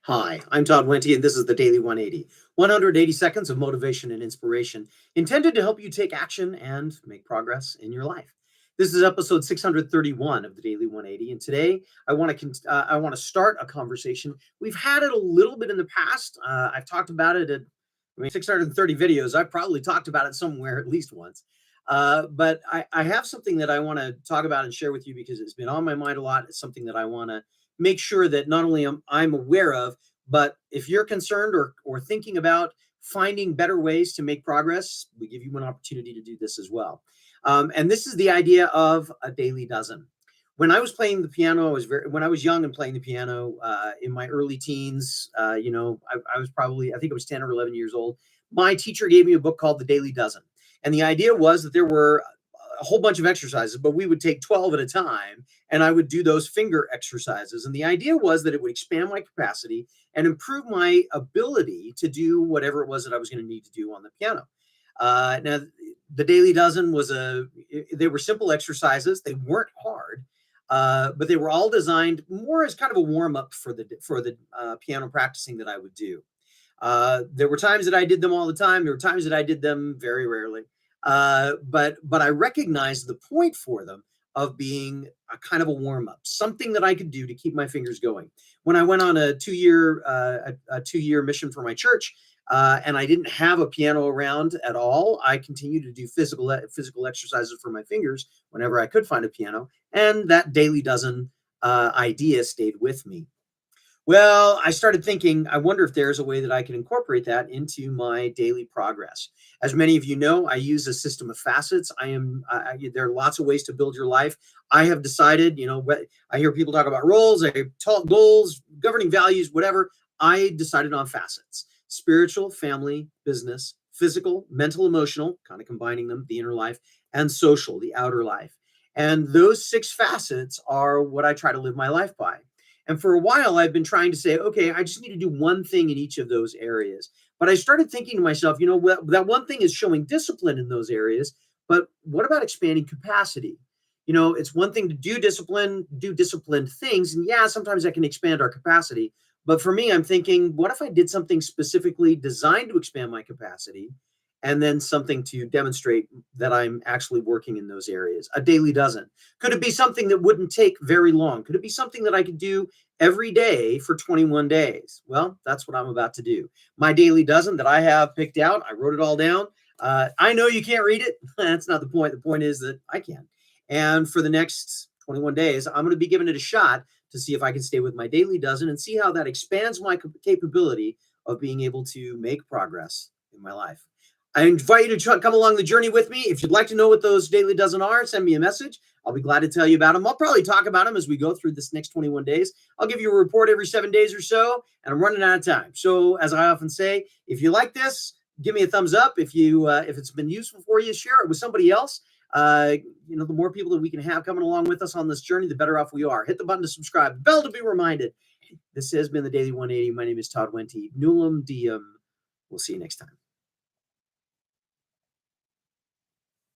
Hi, I'm Todd Wente, and this is the Daily 180. 180 seconds of motivation and inspiration intended to help you take action and make progress in your life. This is episode 631 of the Daily 180, and today I want to start a conversation. We've had it a little bit in the past. I've talked about it at 630 videos. I've probably talked about it somewhere at least once. But I have something that I want to talk about and share with you because it's been on my mind a lot. It's something that I want to make sure that not only I'm aware of, but if you're concerned or thinking about finding better ways to make progress, we give you an opportunity to do this as well. And this is the idea of a daily dozen. When I was playing the piano, when I was young and playing the piano in my early teens. I was probably, I think I was 10 or 11 years old. My teacher gave me a book called The Daily Dozen, and the idea was that there were a whole bunch of exercises, but we would take 12 at a time, and I would do those finger exercises. And the idea was that it would expand my capacity and improve my ability to do whatever it was that I was going to need to do on the piano. Now, the Daily Dozen they were simple exercises. They weren't hard, but they were all designed more as kind of a warm up for the piano practicing that I would do. There were times that I did them all the time. There were times that I did them very rarely. But I recognized the point for them of being a kind of a warm up, something that I could do to keep my fingers going. When I went on a 2 year mission for my church, and I didn't have a piano around at all, I continued to do physical exercises for my fingers whenever I could find a piano, and that daily dozen idea stayed with me. Well, I started thinking, I wonder if there's a way that I can incorporate that into my daily progress. As many of you know, I use a system of facets. There are lots of ways to build your life. I have decided, I hear people talk about roles, goals, governing values, whatever. I decided on facets: spiritual, family, business, physical, mental, emotional, kind of combining them, the inner life, and social, the outer life. And those six facets are what I try to live my life by. And for a while, I've been trying to say, okay, I just need to do one thing in each of those areas. But I started thinking to myself, that one thing is showing discipline in those areas, but what about expanding capacity? It's one thing to do disciplined things. And yeah, sometimes that can expand our capacity. But for me, I'm thinking, what if I did something specifically designed to expand my capacity and then something to demonstrate that I'm actually working in those areas? A daily dozen. Could it be something that wouldn't take very long? Could it be something that I could do every day for 21 days? Well, that's what I'm about to do. My daily dozen that I have picked out, I wrote it all down. I know you can't read it. That's not the point. The point is that I can. And for the next 21 days, I'm going to be giving it a shot to see if I can stay with my daily dozen and see how that expands my capability of being able to make progress in my life. I invite you to come along the journey with me. If you'd like to know what those daily dozen are, send me a message. I'll be glad to tell you about them. I'll probably talk about them as we go through this next 21 days. I'll give you a report every 7 days or so, and I'm running out of time. So, as I often say, if you like this, give me a thumbs up. If it's been useful for you, share it with somebody else. The more people that we can have coming along with us on this journey, the better off we are. Hit the button to subscribe, the bell to be reminded. This has been the Daily 180. My name is Todd Wente. Nulum Diem. We'll see you next time.